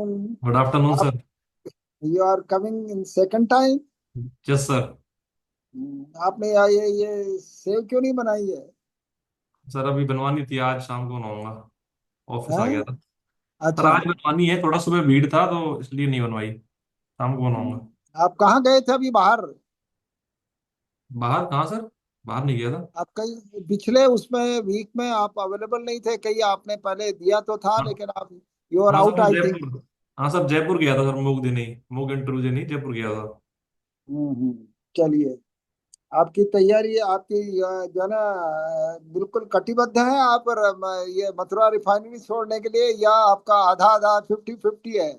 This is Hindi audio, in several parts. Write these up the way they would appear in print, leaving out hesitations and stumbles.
आफ्टरनून। गुड आफ्टरनून आप sir. You are coming in second time. Yes sir. आपने ये सेव क्यों नहीं बनाई है? सर अभी बनवानी थी, आज शाम को बनाऊंगा। ऑफिस आ गया हैं? था। सर अच्छा। आज बनवानी है, थोड़ा सुबह भीड़ था तो इसलिए नहीं बनवाई। शाम को बनवाऊंगा। आप कहाँ गए थे अभी बाहर? बाहर कहाँ सर? बाहर नहीं गया था। आप कहीं पिछले उसमें वीक में आप अवेलेबल नहीं थे, कहीं आपने पहले दिया तो था, हाँ। लेकिन आप यू आर हाँ सर आउट मैं आई थिंक। जयपुर। हाँ सर जयपुर गया था सर, मूक देने, मूक इंटरव्यू देने जयपुर गया था। चलिए। आपकी तैयारी आपकी जो है ना, बिल्कुल कटिबद्ध है आप ये मथुरा रिफाइनरी छोड़ने के लिए, या आपका आधा आधा 50-50 है?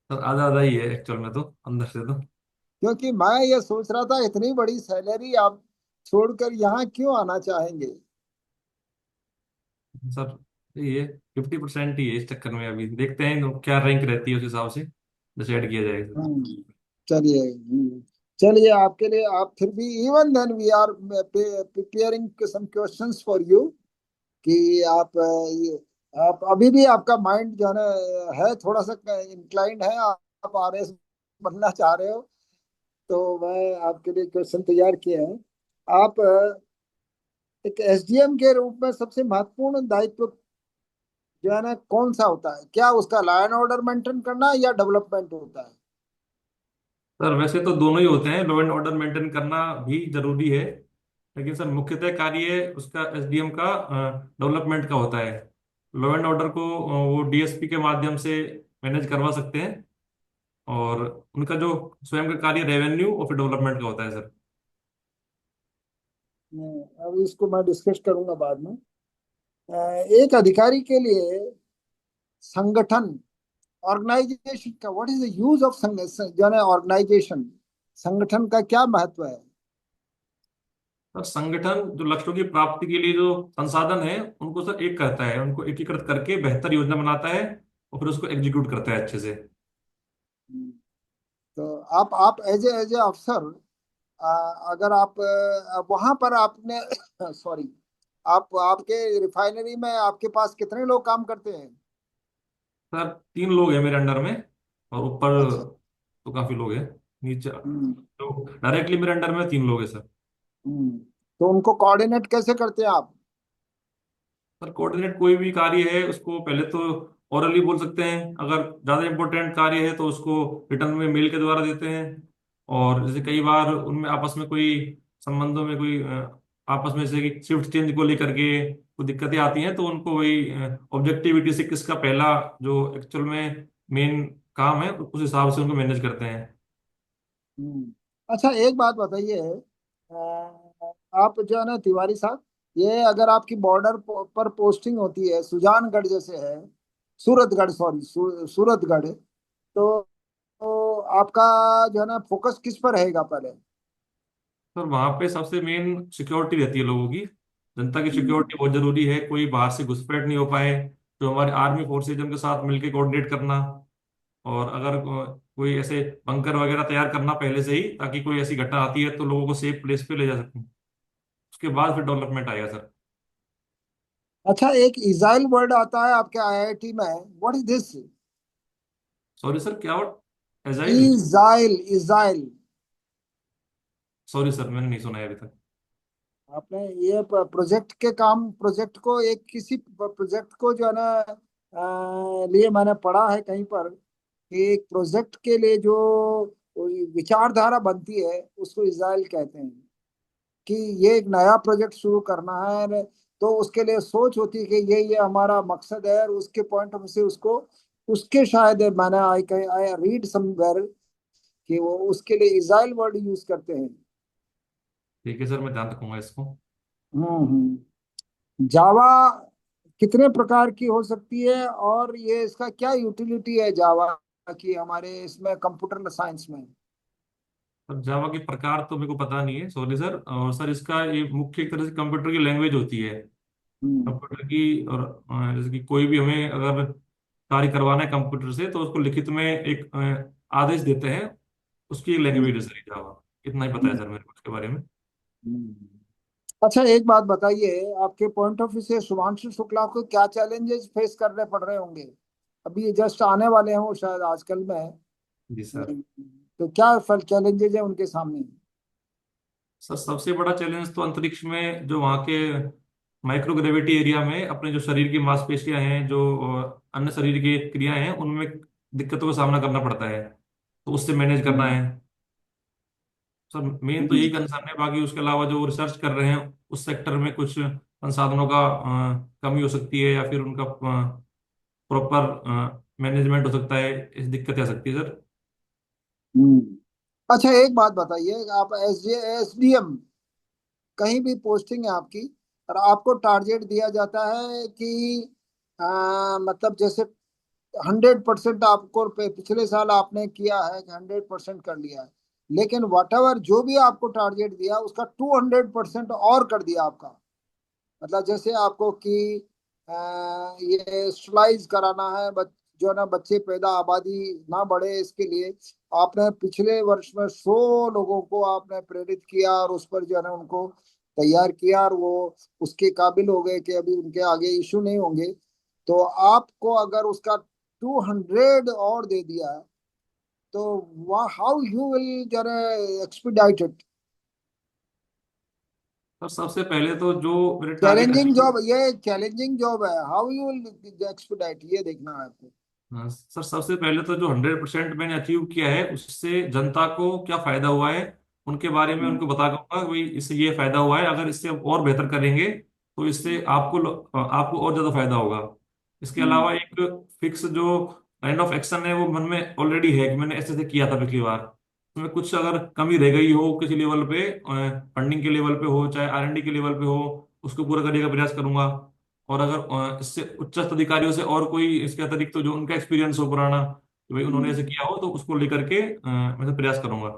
सर आधा आधा ही है एक्चुअल में तो, अंदर से तो। क्योंकि मैं ये सोच रहा था, इतनी बड़ी सैलरी आप छोड़कर यहाँ क्यों आना चाहेंगे? सर ये 50% ही है, इस चक्कर में अभी देखते हैं तो क्या रैंक रहती है, उस हिसाब से डिसाइड किया जाएगा सर। हम्म, चलिए। चलिए, आपके लिए आप फिर भी even then we are preparing some questions for you, कि आप अभी भी आपका माइंड जो है ना, है थोड़ा सा इंक्लाइंड है, आप आरएस बनना चाह रहे हो, तो मैं आपके लिए क्वेश्चन तैयार किए हैं। आप एक एसडीएम के रूप में सबसे महत्वपूर्ण दायित्व जो है ना कौन सा होता है? क्या उसका लॉ एंड ऑर्डर मेंटेन करना या डेवलपमेंट होता है? सर वैसे तो दोनों ही होते हैं, लॉ एंड ऑर्डर मेंटेन करना भी जरूरी है। लेकिन सर मुख्यतः कार्य उसका एसडीएम का डेवलपमेंट का होता है। लॉ एंड ऑर्डर को वो डीएसपी के माध्यम से मैनेज करवा सकते हैं। और उनका जो स्वयं का कार्य रेवेन्यू और फिर डेवलपमेंट का होता है सर। अब इसको मैं डिस्कस करूंगा बाद में। एक अधिकारी के लिए संगठन, ऑर्गेनाइजेशन का what is the use of जो है ऑर्गेनाइजेशन, संगठन का क्या महत्व है? सर संगठन जो लक्ष्यों की प्राप्ति के लिए जो संसाधन है उनको सर एक करता है, उनको एकीकृत करके बेहतर योजना बनाता है और फिर उसको एग्जीक्यूट करता है अच्छे से। तो आप एज ए अफसर, अगर आप वहां पर आपने सॉरी, आप आपके रिफाइनरी में आपके पास कितने लोग काम करते हैं? सर 3 लोग हैं मेरे अंडर में, और ऊपर अच्छा। तो काफी लोग हैं। नीचे हम्म। तो डायरेक्टली मेरे अंडर में 3 लोग हैं सर। हम्म। तो उनको कोऑर्डिनेट कैसे करते हैं आप? सर कोऑर्डिनेट कोई भी कार्य है उसको पहले तो ओरली बोल सकते हैं, अगर ज़्यादा इंपॉर्टेंट कार्य है तो उसको रिटर्न में मेल के द्वारा देते हैं। और जैसे कई बार उनमें आपस में कोई संबंधों में कोई आपस में जैसे कि शिफ्ट चेंज को लेकर के कोई दिक्कतें आती हैं तो उनको वही ऑब्जेक्टिविटी से किसका पहला जो एक्चुअल में मेन काम है उस हिसाब से उनको मैनेज करते हैं। अच्छा, एक बात बताइए। आप जो है ना तिवारी साहब, ये अगर आपकी बॉर्डर पर पोस्टिंग होती है, सुजानगढ़ जैसे है, सूरतगढ़ सॉरी, सूरतगढ़, तो आपका जो है ना फोकस किस पर रहेगा पहले? सर वहां पे सबसे मेन सिक्योरिटी रहती है लोगों की। जनता की हम्म। सिक्योरिटी बहुत जरूरी है, कोई बाहर से घुसपैठ नहीं हो पाए। जो हमारे आर्मी फोर्सेज उनके साथ मिलकर कोऑर्डिनेट करना। और अगर कोई ऐसे बंकर वगैरह तैयार करना पहले से ही, ताकि कोई ऐसी घटना आती है तो लोगों को सेफ प्लेस पे ले जा सकें। उसके बाद फिर डेवलपमेंट आएगा सर। अच्छा, एक इजाइल वर्ड आता है आपके आईआईटी में, what is this? Sorry sir, क्या वर्ड? एजाइल? इजाइल, इजाइल। सॉरी सर, मैंने नहीं सुना है अभी तक। आपने ये प्रोजेक्ट के काम, प्रोजेक्ट को एक किसी प्रोजेक्ट को जो है ना लिए मैंने पढ़ा है कहीं पर, कि एक प्रोजेक्ट के लिए जो कोई विचारधारा बनती है उसको इजराइल कहते हैं। कि ये एक नया प्रोजेक्ट शुरू करना है, तो उसके लिए सोच होती है कि ये हमारा मकसद है, और उसके पॉइंट ऑफ से उसको, उसके शायद मैंने आई रीड समवेयर कि वो उसके लिए इजराइल वर्ड यूज करते हैं। ठीक है सर, मैं ध्यान रखूंगा इसको। जावा कितने प्रकार की हो सकती है, और ये इसका क्या यूटिलिटी है जावा की हमारे इसमें कंप्यूटर साइंस में? सर जावा के प्रकार तो मेरे को पता नहीं है, सॉरी सर। और सर इसका ये मुख्य एक तरह से कंप्यूटर की लैंग्वेज होती है। हम्म। कंप्यूटर की। और जैसे कि कोई भी हमें अगर कार्य करवाना है कंप्यूटर से तो उसको लिखित में एक आदेश देते हैं। उसकी लैंग्वेज है हम्म। सर ये जावा। इतना ही पता है हम्म। सर मेरे को उसके बारे में। हम्म। अच्छा, एक बात बताइए, आपके पॉइंट ऑफ व्यू से शुभांशु शुक्ला को क्या चैलेंजेस फेस करने पड़ रहे होंगे? अभी जस्ट आने वाले हैं वो शायद आजकल में। जी सर। तो क्या फल चैलेंजेस है उनके सामने? सर सबसे बड़ा चैलेंज तो अंतरिक्ष में जो वहाँ के माइक्रोग्रेविटी एरिया में अपने जो शरीर की मांसपेशियां हैं, जो अन्य शरीर की क्रियाएं हैं, उनमें दिक्कतों का सामना करना पड़ता है, तो उससे मैनेज करना हम्म, है। सर मेन तो हम्म, यही कंसर्न है, बाकी उसके अलावा जो रिसर्च कर रहे हैं उस सेक्टर में कुछ संसाधनों का कमी हो सकती है, या फिर उनका प्रॉपर मैनेजमेंट हो सकता है, इस दिक्कत आ सकती है सर। हम्म। अच्छा एक बात बताइए, आप एसडीएम कहीं भी पोस्टिंग है आपकी, और आपको टारगेट दिया जाता है कि मतलब जैसे 100% आपको पिछले साल आपने किया है, 100% कर लिया है, लेकिन वट एवर जो भी आपको टारगेट दिया उसका 200% और कर दिया आपका। मतलब जैसे आपको कि ये स्टलाइज कराना है, जो है ना बच्चे पैदा आबादी ना बढ़े इसके लिए आपने पिछले वर्ष में 100 लोगों को आपने प्रेरित किया और उस पर जो है ना उनको तैयार किया, और वो उसके काबिल हो गए कि अभी उनके आगे इशू नहीं होंगे। तो आपको अगर उसका 200 और दे दिया है, तो वह हाउ यू विल जो है एक्सपीडाइट इट? सर सबसे पहले तो जो मेरे टारगेट चैलेंजिंग अचीव। जॉब, ये चैलेंजिंग जॉब है, हाउ यू विल एक्सपीडाइट ये देखना है आपको। हाँ सर, सबसे पहले तो जो 100% मैंने अचीव किया है उससे जनता को क्या फायदा हुआ है, उनके बारे में हम्म, उनको बताऊंगा, भाई इससे ये फायदा हुआ है, अगर इससे और बेहतर करेंगे तो इससे आपको और ज्यादा फायदा होगा। इसके हम्म, अलावा एक फिक्स जो लाइन ऑफ एक्शन है वो मन में ऑलरेडी है कि मैंने ऐसे ऐसे किया था पिछली बार, उसमें कुछ अगर कमी रह गई हो किसी लेवल पे, फंडिंग के लेवल पे हो चाहे आरएनडी के लेवल पे हो, उसको पूरा करने का प्रयास करूंगा। और अगर इससे उच्च अधिकारियों से और कोई इसके अतिरिक्त तो जो उनका एक्सपीरियंस हो पुराना कि भाई उन्होंने ऐसे हम्म, किया हो, तो उसको लेकर के मैं तो प्रयास करूंगा।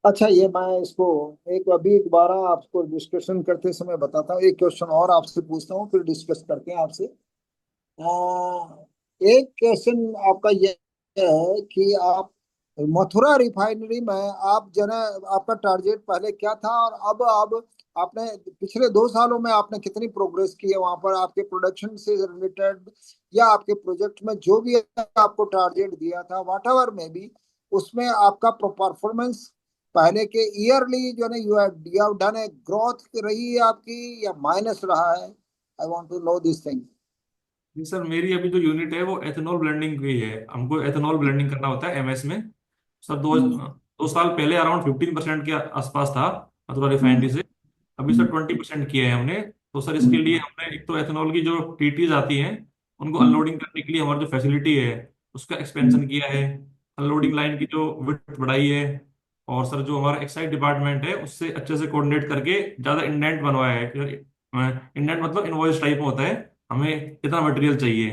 अच्छा ये मैं इसको एक अभी दोबारा आपको डिस्कशन करते समय बताता हूँ, एक क्वेश्चन और आपसे पूछता हूँ फिर डिस्कस करते हैं आपसे। एक क्वेश्चन आपका ये है कि आप मथुरा रिफाइनरी में आप जना आपका टारगेट पहले क्या था, और अब आपने पिछले 2 सालों में आपने कितनी प्रोग्रेस की है वहां पर, आपके प्रोडक्शन से रिलेटेड या आपके प्रोजेक्ट में जो भी आपको टारगेट दिया था वाट एवर में भी, उसमें आपका परफॉर्मेंस पहले के ईयरली जो है you have done a growth रही है आपकी या माइनस रहा है? I want to know this thing. जी सर, मेरी अभी जो यूनिट है वो एथेनॉल ब्लेंडिंग की है, हमको एथेनॉल ब्लेंडिंग करना होता है एमएस में। सर दो साल पहले अराउंड 15% के आसपास था मथुरा रिफाइनरी से, अभी सर 20% किया है हमने। तो सर इसके लिए हमने एक तो एथेनॉल की जो टीटीज आती हैं उनको अनलोडिंग करने के लिए हमारी जो फैसिलिटी है उसका एक्सपेंशन किया है, अनलोडिंग लाइन की जो विड्थ बढ़ाई है, और सर जो हमारा एक्साइज डिपार्टमेंट है उससे अच्छे से कोऑर्डिनेट करके ज़्यादा इंडेंट बनवाया है। इंडेंट मतलब इनवॉइस टाइप में होता है, हमें कितना मटेरियल चाहिए।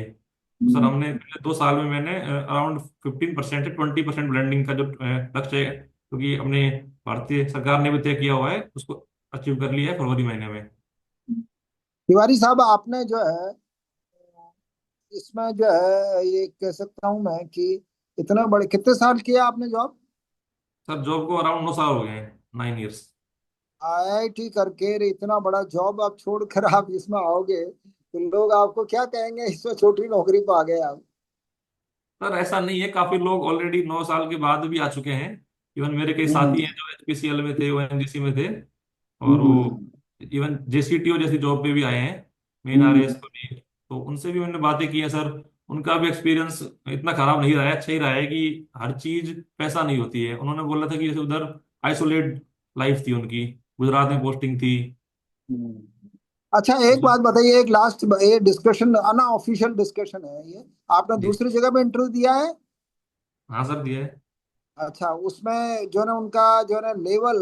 तो सर हमने पिछले 2 साल में मैंने अराउंड 15% से 20% ब्लेंडिंग का जो लक्ष्य है, क्योंकि हमने भारतीय सरकार ने भी तय किया हुआ है, उसको अचीव कर लिया है फरवरी महीने में। तिवारी साहब आपने जो है इसमें जो है ये कह सकता हूं मैं कि इतना बड़े कितने साल किया आपने जॉब? सर जॉब को अराउंड 9 साल हो गए हैं, 9 इयर्स। आईआईटी करके इतना बड़ा जॉब आप छोड़कर आप इसमें आओगे तो लोग आपको क्या कहेंगे, इसमें छोटी नौकरी पा गए आप? सर ऐसा नहीं है, काफी लोग ऑलरेडी 9 साल के बाद भी आ चुके हैं। इवन मेरे कई हम्म, साथी हैं जो एचपीसीएल में थे, ओएनजीसी में थे, और वो हम्म, इवन जेसीटीओ जैसी जॉब पे भी आए हैं, मेन आरएएस हम्म, को भी। तो उनसे भी मैंने बातें की हैं सर, उनका भी एक्सपीरियंस इतना खराब नहीं रहा है, अच्छा ही रहा है कि हर चीज पैसा नहीं होती है। उन्होंने बोला था कि जैसे उधर आइसोलेट लाइफ थी उनकी, गुजरात में पोस्टिंग थी। हम्म। अच्छा एक बात बताइए, एक लास्ट ये डिस्कशन अनऑफिशियल डिस्कशन है ये, आपने जी दूसरी जगह पे इंटरव्यू दिया है? हाँ सर, दिया है। अच्छा उसमें जो है ना उनका जो है ना level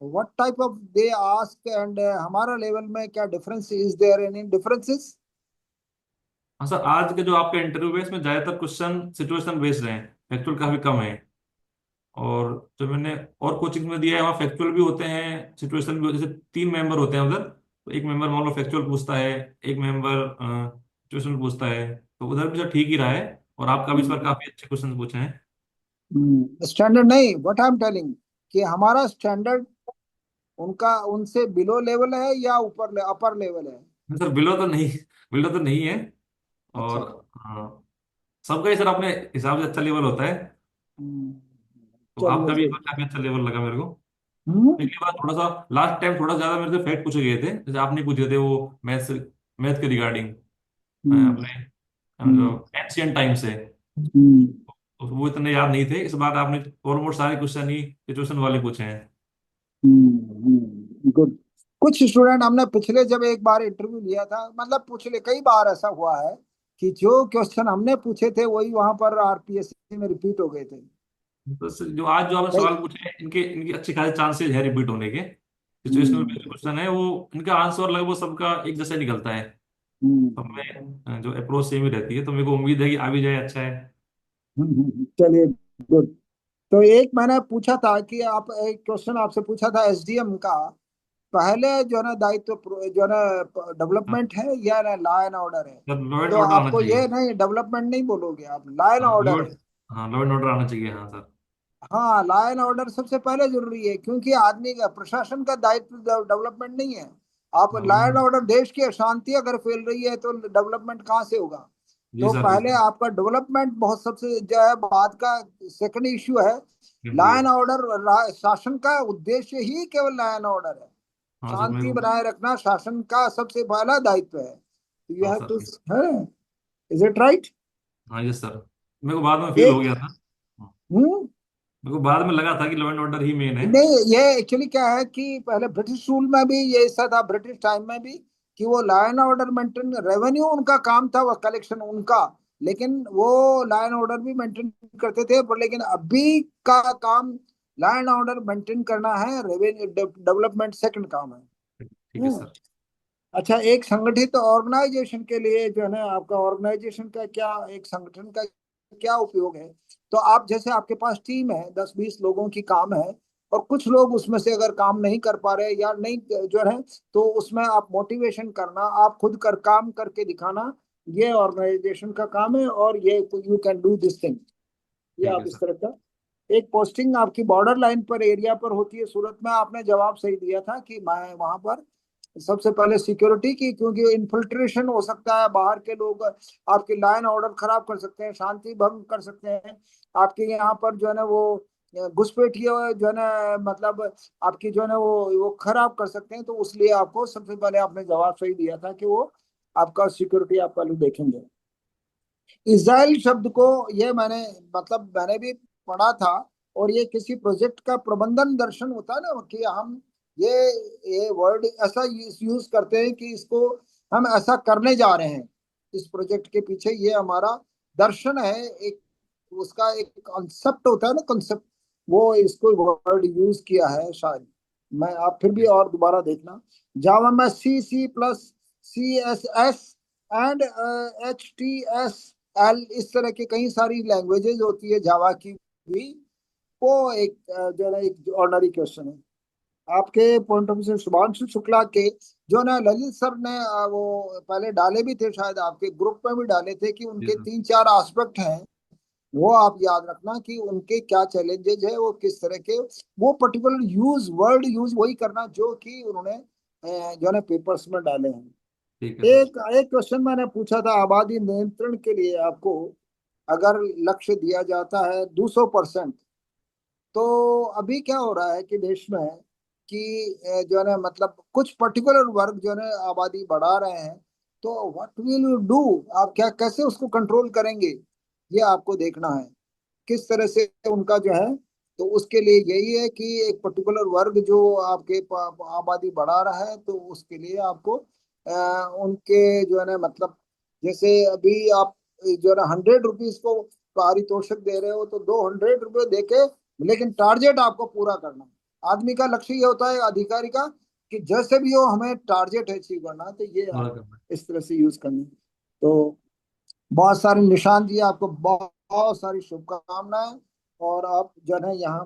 what type of they ask and हमारा लेवल में क्या difference, is there any differences? हाँ सर, आज के जो आपका इंटरव्यू है इसमें ज्यादातर क्वेश्चन सिचुएशन बेस्ड हैं, फैक्चुअल काफी कम है। और जो मैंने और कोचिंग में दिया है वहाँ फैक्चुअल भी होते हैं, सिचुएशन भी होते हैं, जैसे 3 मेंबर होते हैं उधर, तो एक मेंबर मान लो फैक्चुअल पूछता है, एक मेंबर सिचुएशन पूछता है, तो उधर भी सर ठीक ही रहा है, और आपका भी इस बार काफी अच्छे क्वेश्चन पूछे हैं। स्टैंडर्ड नहीं, व्हाट आई एम टेलिंग कि हमारा स्टैंडर्ड उनका उनसे बिलो लेवल है या ऊपर अपर लेवल है? सर बिलो तो नहीं, बिलो तो नहीं है। अच्छा। और हाँ, सबका ही सर अपने हिसाब से अच्छा लेवल होता है। हम्म, तो चलिए आपका भी good। काफी अच्छा लेवल लगा मेरे को। हम्म। पिछली बार थोड़ा सा, लास्ट टाइम थोड़ा ज्यादा मेरे से फैक्ट पूछे गए थे, जैसे आपने पूछे थे वो मैथ्स, मैथ के रिगार्डिंग हम्म। अपने जो हम्म। एंशियंट टाइम से, हम्म। तो वो इतने याद नहीं थे। इस बार आपने ऑलमोस्ट सारे क्वेश्चन ही सिचुएशन वाले पूछे हैं। गुड। कुछ स्टूडेंट हमने पिछले जब एक बार इंटरव्यू लिया था, मतलब पिछले कई बार ऐसा हुआ है कि जो क्वेश्चन हमने पूछे थे वही वहां पर आरपीएससी में रिपीट हो गए थे। तो जो आज जो आपने कई। सवाल पूछे हैं, इनके इनके अच्छे खासे चांसेस है रिपीट होने के। सिचुएशनल हम्म। बेस्ड क्वेश्चन है वो, इनका आंसर लगभग सबका एक जैसा निकलता है। तो हम्म। हमें जो अप्रोच सेम ही रहती है, तो मेरे को उम्मीद है कि आ भी जाए, अच्छा है। चलिए गुड। तो एक मैंने पूछा था कि आप, एक क्वेश्चन आपसे पूछा था एसडीएम का, पहले जो है ना दायित्व जो है ना डेवलपमेंट है या ना लॉ एंड ऑर्डर है। सर लॉ एंड तो ऑर्डर आना आपको चाहिए। ये नहीं, डेवलपमेंट नहीं बोलोगे आप, लॉ एंड हाँ ऑर्डर है। हाँ, लॉ एंड ऑर्डर आना चाहिए, हाँ सर। हाँ, लॉ एंड ऑर्डर सबसे पहले जरूरी है, क्योंकि आदमी का प्रशासन का दायित्व डेवलपमेंट नहीं है। आप हाँ लॉ एंड ऑर्डर, देश की अशांति अगर फैल रही है तो डेवलपमेंट कहाँ से होगा। जी तो सर, जी पहले सर। आपका डेवलपमेंट बहुत सबसे जो है बात का सेकंड इश्यू है। लॉ जी। एंड ऑर्डर, शासन का उद्देश्य ही केवल लॉ एंड ऑर्डर है। हाँ सर मेरे शांति को। बनाए रखना शासन का सबसे पहला दायित्व है। यू हाँ हैव टू, सर। है, इज इट राइट? हाँ यस सर, मेरे को बाद में फील हो एक। गया था। हाँ, हम्म। मेरे को बाद में लगा था कि law and order he main है। नहीं, ये एक्चुअली क्या है कि पहले ब्रिटिश रूल में भी ये ऐसा था, ब्रिटिश टाइम में भी, कि वो law and order maintain, revenue उनका काम था, वो कलेक्शन उनका, लेकिन वो लॉ एंड ऑर्डर भी मेंटेन करते थे। पर लेकिन अभी का काम लॉ एंड ऑर्डर मेंटेन करना है, रेवेन्यू डेवलपमेंट सेकंड काम है। ठीक है हम्म। सर। अच्छा, एक संगठित ऑर्गेनाइजेशन के लिए जो है ना, आपका ऑर्गेनाइजेशन का क्या, एक संगठन का क्या उपयोग है। तो आप जैसे आपके पास टीम है, 10-20 लोगों की काम है, और कुछ लोग उसमें से अगर काम नहीं कर पा रहे या नहीं जो है, तो उसमें आप मोटिवेशन करना, आप खुद कर काम करके दिखाना, ये ऑर्गेनाइजेशन का काम है। और ये you can do this thing, ये ठीक आप है इस सर। तरह का। एक पोस्टिंग आपकी बॉर्डर लाइन पर एरिया पर होती है सूरत में, आपने जवाब सही दिया था कि मैं वहां पर सबसे पहले सिक्योरिटी की, क्योंकि इन्फिल्ट्रेशन हो सकता है, बाहर के लोग आपकी लाइन ऑर्डर खराब कर सकते हैं, शांति भंग कर सकते हैं, आपके यहाँ पर जो है ना वो घुसपैठिए जो है ना, मतलब आपकी जो है ना वो खराब कर सकते हैं। तो इसलिए आपको सबसे पहले आपने जवाब सही दिया था कि वो आपका सिक्योरिटी आप पहले देखेंगे। इसराइल शब्द को, ये मैंने, मतलब मैंने भी पढ़ा था, और ये किसी प्रोजेक्ट का प्रबंधन दर्शन होता है ना, कि हम ये ये वर्ड ऐसा यूज करते हैं कि इसको हम ऐसा करने जा रहे हैं, इस प्रोजेक्ट के पीछे ये हमारा दर्शन है, एक उसका एक कॉन्सेप्ट होता है ना, कॉन्सेप्ट, वो इसको वर्ड यूज किया है शायद। मैं, आप फिर भी और दोबारा देखना। जावा में C++, CSS एंड HTML, इस तरह की कई सारी लैंग्वेजेस होती है जावा की भी। वो एक जो है ना, एक ऑर्डनरी क्वेश्चन है आपके पॉइंट ऑफ व्यू से। शुभांशु शुक्ला के जो ना ललित सर ने वो पहले डाले भी थे, शायद आपके ग्रुप में भी डाले थे, कि जी उनके सर। 3-4 एस्पेक्ट हैं, वो आप याद रखना कि उनके क्या चैलेंजेज है, वो किस तरह के, वो पर्टिकुलर यूज वर्ड यूज वही करना जो कि उन्होंने जो है ना पेपर्स में डाले हैं। ठीक है सर। एक एक क्वेश्चन मैंने पूछा था, आबादी नियंत्रण के लिए आपको अगर लक्ष्य दिया जाता है 200%, तो अभी क्या हो रहा है कि देश में कि जो है ना, मतलब कुछ पर्टिकुलर वर्ग जो है ना आबादी बढ़ा रहे हैं, तो व्हाट विल यू डू, आप क्या कैसे उसको कंट्रोल करेंगे, ये आपको देखना है, किस तरह से उनका जो है। तो उसके लिए यही है कि एक पर्टिकुलर वर्ग जो आपके आबादी बढ़ा रहा है, तो उसके लिए आपको उनके जो है ना, मतलब जैसे अभी आप जो है ना 100 रुपीज को पारितोषिक दे रहे हो, तो 200 रुपये दे के, लेकिन टारगेट आपको पूरा करना है। आदमी का लक्ष्य ये होता है, अधिकारी का, कि जैसे भी हो हमें टारगेट अचीव करना है, तो ये पूरा आप करना है। इस तरह से यूज करनी है। तो बहुत सारे निशान दिए आपको, बहुत बहुत सारी शुभकामनाएं। और आप जो है यहाँ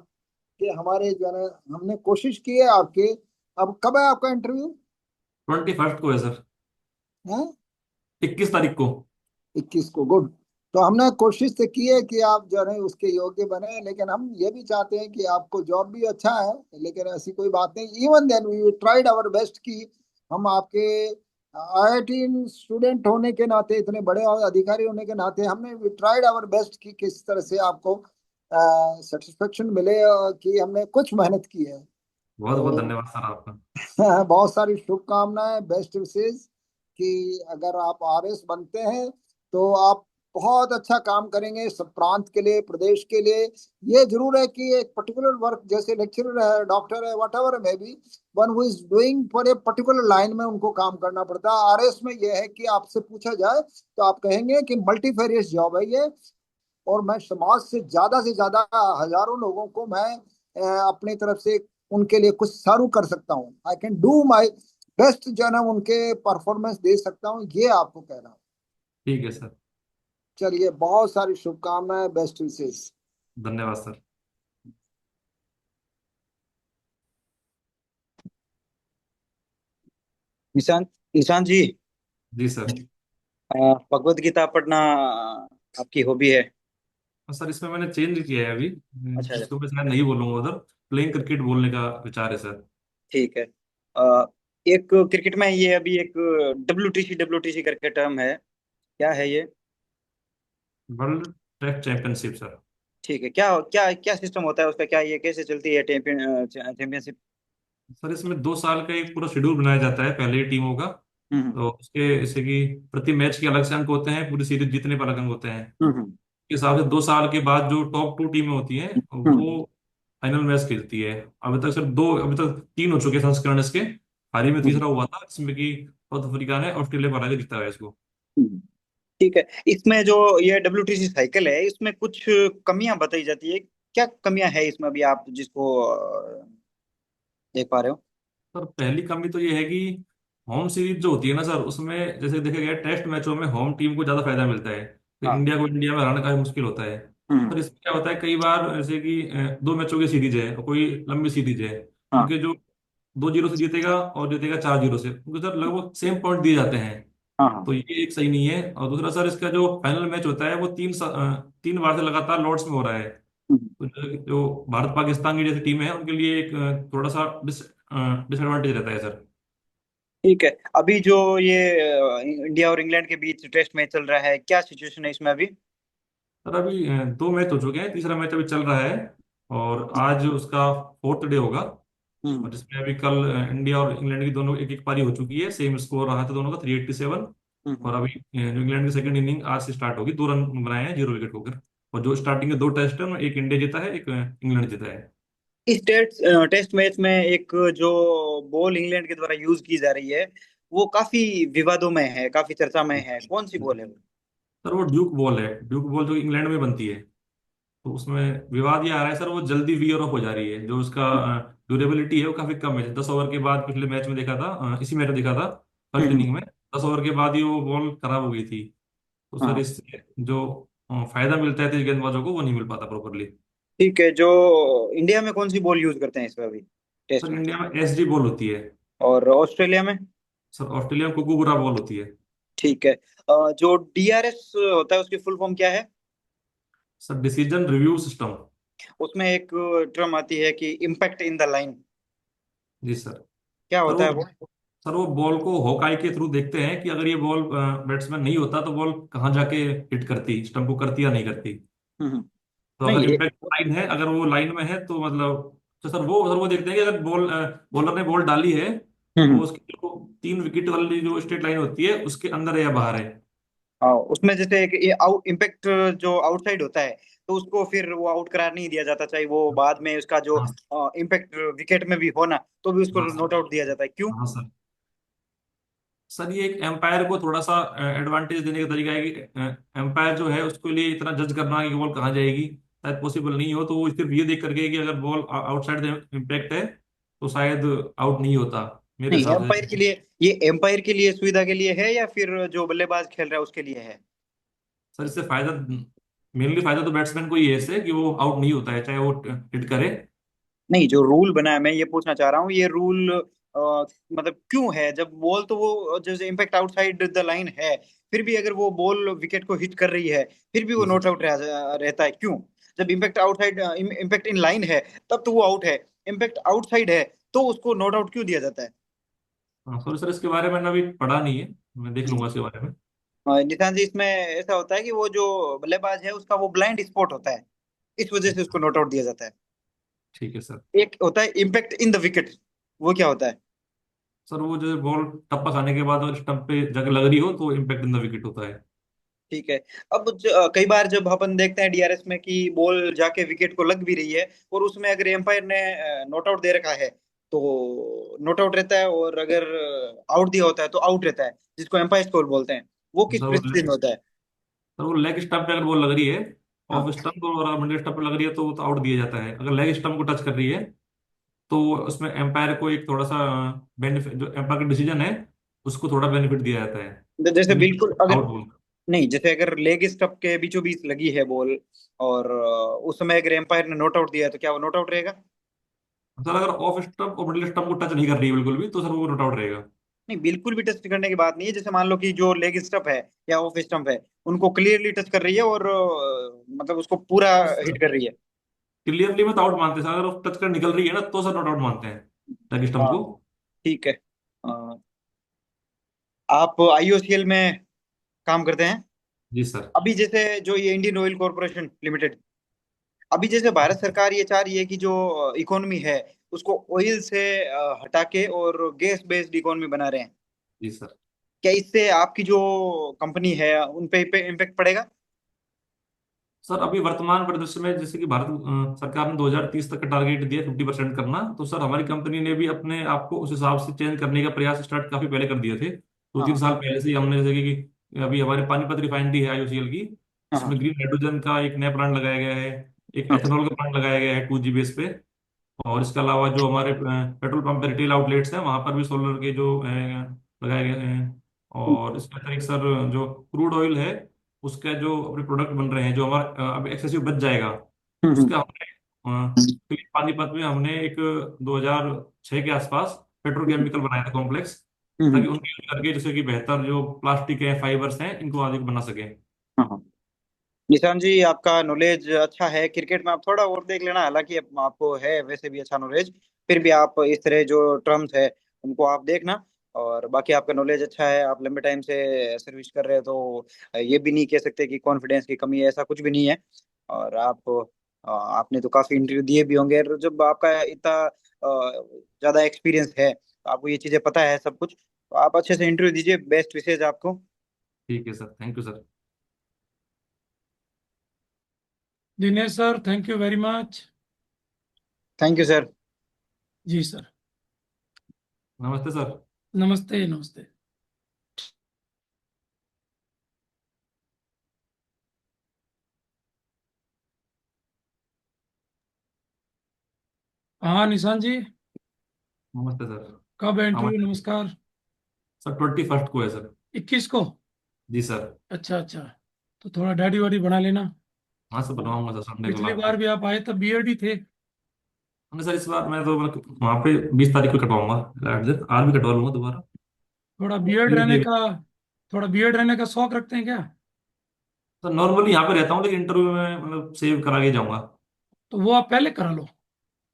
के हमारे जो है, हमने कोशिश की है आपके। अब कब है आपका इंटरव्यू? 21 को है सर। है 21 तारीख को। 21 को, गुड। तो हमने कोशिश तो की है कि आप जो है उसके योग्य बने, लेकिन हम ये भी चाहते हैं कि आपको जॉब भी अच्छा है, लेकिन ऐसी कोई बात नहीं, even then we tried our best कि हम आपके आईआईटी स्टूडेंट होने के नाते, इतने बड़े और अधिकारी होने के नाते, हमने ट्राइड आवर बेस्ट कि किस तरह से आपको सेटिस्फेक्शन मिले, कि हमने कुछ मेहनत की है। बहुत बहुत तो धन्यवाद सर आपका। बहुत सारी शुभकामनाएं, बेस्ट विशेष, कि अगर आप आरएस बनते हैं तो आप बहुत अच्छा काम करेंगे सब प्रांत के लिए, प्रदेश के लिए। ये जरूर है कि एक पर्टिकुलर वर्क, जैसे लेक्चरर है, डॉक्टर है, what ever may be, one who is doing for a particular line में उनको काम करना पड़ता है। आरएस में ये है कि आपसे पूछा जाए तो आप कहेंगे कि मल्टीफेरियस जॉब है ये, और मैं समाज से ज्यादा हजारों लोगों को मैं अपनी तरफ से उनके लिए कुछ सारू कर सकता हूँ। I can do my best, जो है ना, उनके परफॉर्मेंस दे सकता हूँ, ये आपको कह रहा हूँ। ठीक है सर। चलिए, बहुत सारी शुभकामनाएं, बेस्ट विशेष। धन्यवाद सर। ईशान ईशान जी, जी सर। भगवत गीता पढ़ना आपकी हॉबी है? और सर इसमें मैंने चेंज किया है अभी, अच्छा अच्छा, इसको मैं शायद नहीं बोलूंगा उधर, प्लेइंग क्रिकेट बोलने का विचार है सर। ठीक है। एक क्रिकेट में ये अभी एक डब्ल्यूटीसी करके टर्म है, क्या है ये? World test championship sir. ठीक है, क्या क्या क्या सिस्टम होता है उसका, क्या ये कैसे चलती है चैंपियनशिप? सर इसमें 2 साल का एक पूरा शेड्यूल बनाया जाता है पहले ही टीमों का। हम्म तो उसके जैसे कि प्रति मैच के अलग से अंक होते हैं, पूरी सीरीज जीतने पर अलग अंक होते हैं। हम्म के हिसाब से 2 साल के बाद जो टॉप 2 टीमें होती हैं हम्म वो फाइनल मैच खेलती है। अभी तक 3 हो चुके हैं संस्करण इसके। हाल ही में हम्म तीसरा हुआ था जिसमें कि साउथ अफ्रीका ने ऑस्ट्रेलिया को हरा के जीता है इसको। हम्म। ठीक है, इसमें जो ये डब्ल्यूटीसी साइकिल है, इसमें कुछ कमियां बताई जाती है, क्या कमियां है इसमें अभी आप जिसको देख पा रहे हो? सर पहली कमी तो ये है कि होम सीरीज जो होती है ना सर, उसमें जैसे देखा गया टेस्ट मैचों में होम टीम को ज्यादा फायदा मिलता है, तो हाँ। इंडिया को इंडिया में हराना काफी मुश्किल होता है। हम्म सर इसमें क्या होता है कई बार, जैसे कि 2 मैचों की सीरीज है और कोई लंबी सीरीज है, हाँ उनके जो 2-0 से जीतेगा और जीतेगा 4-0 से, उनको सर लगभग सेम पॉइंट दिए जाते हैं। हाँ हाँ। तो ये एक सही नहीं है। और दूसरा सर, इसका जो फाइनल मैच होता है वो 3 बार से लगातार लॉर्ड्स में हो रहा है। हम्म। तो जो भारत पाकिस्तान की जैसी टीम है उनके लिए एक थोड़ा सा डिसएडवांटेज रहता है सर। ठीक है, अभी जो ये इंडिया और इंग्लैंड के बीच टेस्ट मैच चल रहा है, क्या सिचुएशन है इसमें अभी? सर अभी 2 मैच हो चुके हैं, तीसरा मैच अभी चल रहा है और आज उसका फोर्थ डे होगा। हम्म और जिसमें अभी कल इंडिया और इंग्लैंड की दोनों एक एक पारी हो चुकी है, सेम स्कोर रहा था दोनों का 387। हम्म। और अभी जो इंग्लैंड की सेकंड इनिंग आज से स्टार्ट होगी, 2 रन बनाए हैं 0 विकेट होकर। और जो स्टार्टिंग के 2 टेस्ट है उनमें एक इंडिया जीता है, एक इंग्लैंड जीता है। इस टेस्ट मैच में एक जो बॉल इंग्लैंड के द्वारा यूज की जा रही है, वो काफी विवादों में है, काफी चर्चा में है, कौन सी बॉल है वो? सर वो ड्यूक बॉल है, ड्यूक बॉल जो इंग्लैंड में बनती है। तो उसमें विवाद ये आ रहा है सर, वो जल्दी वियर ऑफ हो जा रही है, जो उसका ड्यूरेबिलिटी है वो काफी कम है। 10 ओवर के बाद पिछले मैच में देखा था, इसी मैच में देखा था, फर्स्ट हम्म इनिंग में 10 ओवर के बाद ही वो बॉल खराब हो गई थी। तो सर हाँ। इससे जो फायदा मिलता है तेज गेंदबाजों को वो नहीं मिल पाता प्रॉपरली। ठीक है, जो इंडिया में कौन सी बॉल यूज करते हैं इसमें अभी टेस्ट सर में? इंडिया में एसडी बॉल होती है। और ऑस्ट्रेलिया में? सर ऑस्ट्रेलिया में कुकुबुरा बॉल होती है। ठीक है, जो डीआरएस होता है उसकी फुल फॉर्म क्या है? Sir decision review system. उसमें एक टर्म आती है कि इम्पैक्ट इन द लाइन, जी सर। क्या सर होता वो है वो? सर वो बॉल को हॉकाई के थ्रू देखते हैं कि अगर ये बॉल बैट्समैन नहीं होता तो बॉल कहाँ जाके हिट करती, स्टंप को करती या नहीं करती। हम्म। तो नहीं अगर ये। इम्पैक्ट लाइन है, अगर वो लाइन में है तो मतलब, तो सर वो देखते हैं कि अगर बॉलर ने बॉल डाली है तो हम्म। उसकी जो 3 विकेट वाली जो स्ट्रेट लाइन होती है उसके अंदर है या बाहर है। हाँ, उसमें जैसे एक ये आउट इम्पैक्ट जो आउटसाइड होता है, तो उसको फिर वो आउट करार नहीं दिया जाता, चाहे वो बाद में उसका जो हाँ। इम्पैक्ट विकेट में भी हो ना, तो भी उसको हाँ नॉट सर। आउट दिया जाता है, क्यों? हाँ सर। सर ये एक एम्पायर को थोड़ा सा एडवांटेज देने का तरीका है कि एम्पायर जो है उसके लिए इतना जज करना कि बॉल कहाँ जाएगी शायद पॉसिबल नहीं हो, तो वो सिर्फ ये देख करके कि अगर बॉल आउटसाइड इम्पैक्ट है तो शायद आउट नहीं होता मेरे नहीं, हिसाब एम्पायर से। के लिए, ये एम्पायर के लिए सुविधा के लिए है या फिर जो बल्लेबाज खेल रहा है उसके लिए है? सर इससे फायदा, मेनली फायदा तो बैट्समैन को ही है इससे कि वो आउट नहीं होता है चाहे वो हिट करे। नहीं, जो रूल बना है, मैं ये पूछना चाह रहा हूँ, ये रूल मतलब क्यों है, जब बॉल तो वो जैसे इम्पैक्ट आउटसाइड द लाइन है, फिर भी अगर वो बॉल विकेट को हिट कर रही है, फिर भी वो जी सर। नॉट आउट रहता है, क्यों? जब impact outside impact in line है, तब तो वो आउट है, इम्पैक्ट आउटसाइड है तो उसको नॉट आउट क्यों दिया जाता है? हाँ सॉरी सर, इसके बारे में मैंने अभी पढ़ा नहीं है, मैं देख लूंगा इसके बारे में। निशान जी, इसमें ऐसा होता है कि वो जो बल्लेबाज है उसका वो ब्लाइंड स्पॉट होता है, इस वजह से उसको नॉट आउट दिया जाता है। ठीक है सर। एक होता है इम्पैक्ट इन द विकेट, वो क्या होता है? सर वो जो बॉल टप्पा खाने के बाद अगर स्टंप पे जग लग रही हो तो इम्पैक्ट इन द विकेट होता है। ठीक है। अब कई बार जब अपन देखते हैं डीआरएस में कि बॉल जाके विकेट को लग भी रही है, और उसमें अगर एम्पायर ने नॉट आउट दे रखा है तो नॉट आउट रहता है, और अगर आउट दिया होता है तो आउट रहता है, जिसको एम्पायर स्कोर बोलते हैं। वो किस सर वो परिस्थिति में होता है? सर वो लेग स्टंप पे अगर बॉल लग रही है, ऑफ हाँ। स्टंप और मिडिल स्टंप पे लग रही है तो वो तो आउट दिया जाता है। अगर लेग स्टंप को टच कर रही है तो उसमें एम्पायर को एक थोड़ा सा बेनिफिट, जो एम्पायर का डिसीजन है उसको थोड़ा बेनिफिट दिया जाता है, जैसे यानी बिल्कुल अगर, आउट बोल। नहीं, जैसे अगर लेग स्टंप के बीचों बीच लगी है बॉल, और उस समय अगर एम्पायर ने नॉट आउट दिया है तो क्या वो नॉट आउट रहेगा? सर अगर ऑफ स्टंप और मिडिल स्टंप को टच नहीं कर रही है बिल्कुल भी, तो सर वो नॉट आउट रहेगा। नहीं, बिल्कुल भी टच करने की बात नहीं है। जैसे मान लो कि जो लेग स्टंप है या ऑफ स्टंप है, उनको क्लियरली टच कर रही है, और मतलब उसको पूरा हिट कर रही है। क्लियरली में तो आउट मानते हैं सर, अगर वो टच कर निकल रही है ना तो सर नॉट आउट मानते हैं लेग स्टंप हाँ, को। ठीक है। अ, आप आईओसीएल में काम करते हैं। जी सर। अभी जैसे जो ये इंडियन ऑयल कॉर्पोरेशन लिमिटेड, अभी जैसे भारत सरकार ये चाह रही है कि जो इकोनॉमी है उसको ऑयल से हटा के और गैस बेस्ड इकोनॉमी बना रहे हैं। जी सर। क्या इससे आपकी जो कंपनी है उन पे इम्पेक्ट पड़ेगा? सर अभी वर्तमान परिदृश्य में जैसे कि भारत सरकार ने 2030 तक का टारगेट दिया 50% करना, तो सर हमारी कंपनी ने भी अपने आप को उस हिसाब से चेंज करने का प्रयास स्टार्ट काफी पहले कर दिए थे। दो हाँ, तीन हाँ, साल पहले से ही हमने जैसे कि अभी हमारे पानीपत रिफाइनरी है आईओसीएल की, हाँ, उसमें ग्रीन हाइड्रोजन का एक नया प्लांट लगाया गया है, एक हाँ, एथेनॉल का प्लांट लगाया गया है 2G बेस पे। और इसके अलावा जो हमारे पेट्रोल पंप रिटेल आउटलेट्स हैं वहां पर भी सोलर के जो लगाए गए हैं। और इसके अतिरिक्त सर जो क्रूड ऑयल है उसका जो अपने प्रोडक्ट बन रहे हैं, जो हमारा अब एक्सेसिव बच जाएगा, हम्म, उसका हमने पानीपत में हमने एक 2006 के आसपास पेट्रोकेमिकल बनाया था कॉम्प्लेक्स, हम्म, ताकि उनके यूज करके जैसे कि बेहतर जो प्लास्टिक है फाइबर्स हैं इनको आगे बना सके। हाँ, हाँ। निशान जी, आपका नॉलेज अच्छा है क्रिकेट में। आप थोड़ा और देख लेना, हालांकि आपको है वैसे भी अच्छा नॉलेज, फिर भी आप इस तरह जो टर्म्स है उनको आप देखना। और बाकी आपका नॉलेज अच्छा है, आप लंबे टाइम से सर्विस कर रहे हो, तो ये भी नहीं कह सकते कि कॉन्फिडेंस की कमी है, ऐसा कुछ भी नहीं है। और आपने तो काफी इंटरव्यू दिए भी होंगे, और जब आपका इतना ज्यादा एक्सपीरियंस है तो आपको ये चीजें पता है सब कुछ, तो आप अच्छे से इंटरव्यू दीजिए। बेस्ट विशेज आपको। ठीक है sir, thank you sir. Dinesh sir, thank you very much. Thank you sir. जी सर। नमस्ते सर। नमस्ते नमस्ते। हाँ निशान जी, नमस्ते सर। कब है इंटरव्यू? हमारे नमस्कार। सर 21 को है सर। 21 को? जी सर। अच्छा अच्छा। तो थोड़ा दाढ़ी वाड़ी बना लेना। हाँ सर बनवाऊंगा सर, संडे को पिछली लाके। बार भी आप आए तब बियर्ड ही थे। हमने सर इस बार मैं तो मतलब वहाँ पे 20 तारीख को कटवाऊंगा, आज भी कटवा लूंगा दोबारा। थोड़ा बियर्ड धीरे रहने धीरे। का, थोड़ा बियर्ड रहने का शौक रखते हैं क्या? सर नॉर्मली यहाँ पे रहता हूँ, लेकिन इंटरव्यू में मतलब सेव करा के जाऊंगा। तो वो आप पहले करा लो।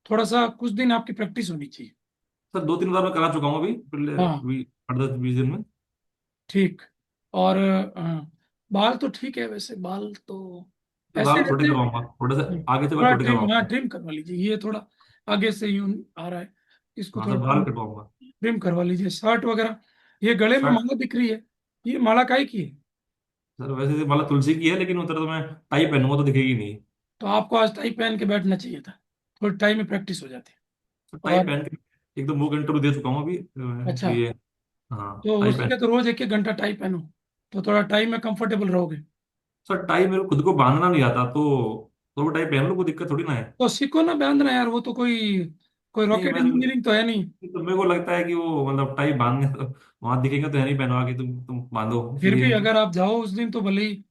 थोड़ा सा कुछ दिन आपकी प्रैक्टिस होनी चाहिए। सर 2 3 बार मैं करा चुका हूँ अभी पिछले हाँ, 8 10 20 दिन में। ठीक। और बाल तो ठीक है वैसे, बाल तो तो ऐसे बाल छोटे रहते करवाऊंगा, थोड़े से हैं। आगे से बाल थोड़ा छोटे ट्रिम, हाँ करवाऊंगा। ट्रिम करवा लीजिए, ये थोड़ा आगे से यूं आ रहा है, इसको हाँ थोड़ा सर बाल ट्रिम कटवाऊंगा। ट्रिम करवा लीजिए। शर्ट वगैरह, ये गले में शर्ट, माला दिख रही है, ये माला काहे की है? सर वैसे तो माला तुलसी की है, लेकिन उधर तो मैं टाई पहनूंगा तो दिखेगी नहीं। तो आपको आज टाई पहन के बैठना चाहिए था, थोड़ी टाई में प्रैक्टिस हो जाती है। सर टाई और पहन के एकदम मुंह इंटरव्यू दे चुका हूँ अभी, अच्छा, इसलिए। हाँ तो टाई उसी पहन। के तो रोज एक एक घंटा टाई पहनो, तो थोड़ा टाई में कंफर्टेबल रहोगे। सर टाई मेरे को खुद को बांधना नहीं आता, तो वो टाई पहन लो, कोई दिक्कत थोड़ी ना है। तो सीखो ना बांधना यार, वो तो कोई कोई नहीं रॉकेट मैं, इंजीनियरिंग तो है नहीं। तो मेरे को लगता है कि वो मतलब टाई बांधने तो वहां दिखेगा तो है नहीं पहनवा के, तुम बांधो फिर भी इसलिए। अगर आप जाओ उस दिन तो भले ही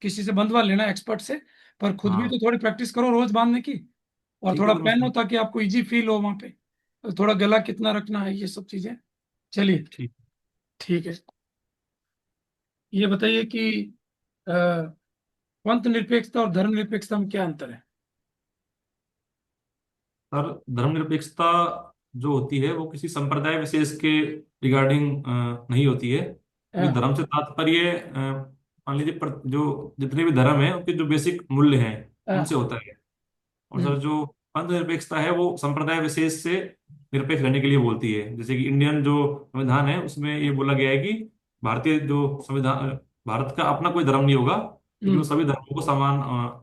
किसी से बंधवा लेना एक्सपर्ट से, पर खुद भी हाँ तो थोड़ी प्रैक्टिस करो रोज बांधने की। और ठीक है थोड़ा सर पहनो ताकि आपको इजी फील हो वहां पे। थोड़ा गला कितना रखना है, ये सब चीजें। चलिए, ठीक। ठीक है। ये बताइए कि अ, पंथ निरपेक्षता और धर्मनिरपेक्षता में क्या अंतर है? सर धर्मनिरपेक्षता जो होती है वो किसी संप्रदाय विशेष के रिगार्डिंग नहीं होती है, क्योंकि हाँ। धर्म से तात्पर्य मान लीजिए जो जितने भी धर्म हैं उनके जो बेसिक मूल्य हैं उनसे हाँ। होता है। और हम्म। सर जो पंथ निरपेक्षता है वो संप्रदाय विशेष से निरपेक्ष रहने के लिए बोलती है। जैसे कि इंडियन जो संविधान है उसमें ये बोला गया है कि भारतीय जो संविधान, भारत का अपना कोई धर्म नहीं होगा, लेकिन वो हम्म। सभी धर्मों को समान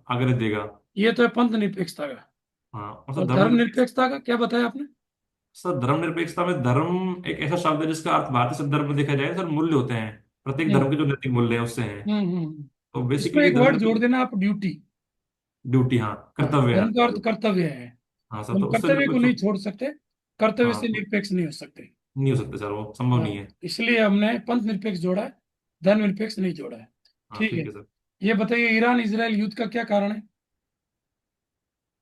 आग्रह देगा। ये तो है पंथ निरपेक्षता का। हाँ, और सर और धर्म धर्म निरपेक्ष, निरपेक्षता का क्या बताया आपने? सर धर्म निरपेक्षता में धर्म एक ऐसा शब्द है जिसका अर्थ भारतीय संदर्भ में देखा जाए सर मूल्य होते हैं, प्रत्येक हम्म। धर्म के जो नैतिक मूल्य हैं उससे हैं। तो इसमें बेसिकली एक धर्म वर्ड जोड़ निरपेक्ष देना आप, ड्यूटी। ड्यूटी, हाँ हाँ, कर्तव्य है। धर्म का अर्थ कर्तव्य है। हाँ सर, हम तो उससे कर्तव्य को निरपेक्ष नहीं छोड़ सकते, कर्तव्य हाँ से तो निरपेक्ष नहीं हो सकते। नहीं हो सकते सर, वो संभव हाँ, नहीं है। इसलिए हमने पंथ निरपेक्ष जोड़ा है, धर्म निरपेक्ष नहीं जोड़ा है। हाँ ठीक है। ठीक है सर। ये बताइए, ईरान इजराइल युद्ध का क्या कारण है?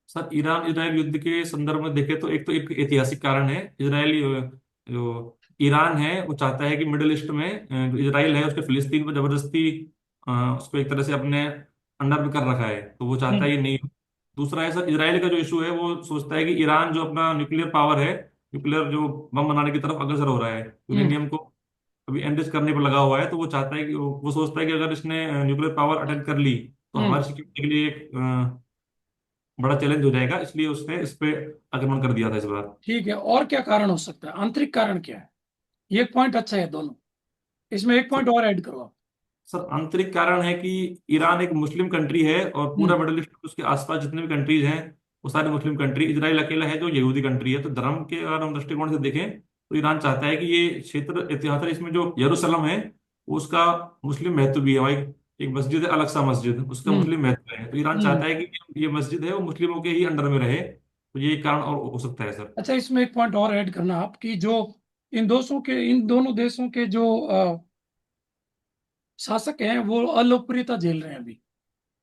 सर ईरान इजराइल युद्ध के संदर्भ में देखें तो एक तो एक ऐतिहासिक कारण है। इजराइल जो ईरान है वो चाहता है कि मिडिल ईस्ट में जो इजराइल है उसके फिलिस्तीन पर जबरदस्ती उसको एक तरह से अपने अंडर में कर रखा है, तो वो चाहता है हम्म। ये नहीं हो। दूसरा है सर इजराइल का जो इशू है, वो सोचता है कि ईरान जो अपना न्यूक्लियर पावर है, न्यूक्लियर जो बम बनाने की तरफ अग्रसर हो रहा है, हम्म। यूरेनियम को अभी एनरिच करने पर लगा हुआ है, तो वो चाहता है कि वो सोचता है कि अगर इसने न्यूक्लियर पावर अटैक कर ली तो हम्म। हमारी सिक्योरिटी के लिए एक बड़ा चैलेंज हो जाएगा, इसलिए उसने इस पे आक्रमण कर दिया था इस बार। ठीक है, और क्या कारण हो सकता है? आंतरिक कारण क्या है? ये एक पॉइंट अच्छा है दोनों, इसमें एक सर पॉइंट और ऐड करो आप। सर आंतरिक कारण है कि ईरान एक मुस्लिम कंट्री है और पूरा हम्म। मिडिल ईस्ट उसके आसपास जितने भी कंट्रीज हैं वो सारे मुस्लिम कंट्री, इजराइल अकेला है जो यहूदी कंट्री है। तो धर्म के अगर हम दृष्टिकोण से देखें तो ईरान चाहता है कि ये क्षेत्र इतिहास इसमें जो यरूशलेम है वो उसका मुस्लिम महत्व भी है, वहाँ एक मस्जिद है, अलग सा मस्जिद, उसका हम्म। मुस्लिम महत्व है, तो ईरान हम्म। चाहता है कि ये मस्जिद है वो मुस्लिमों के ही अंडर में रहे। तो ये एक कारण और हो सकता है सर। अच्छा, इसमें एक पॉइंट और ऐड करना आप, कि जो इन दोनों देशों के जो शासक हैं वो अलोकप्रियता झेल रहे हैं अभी।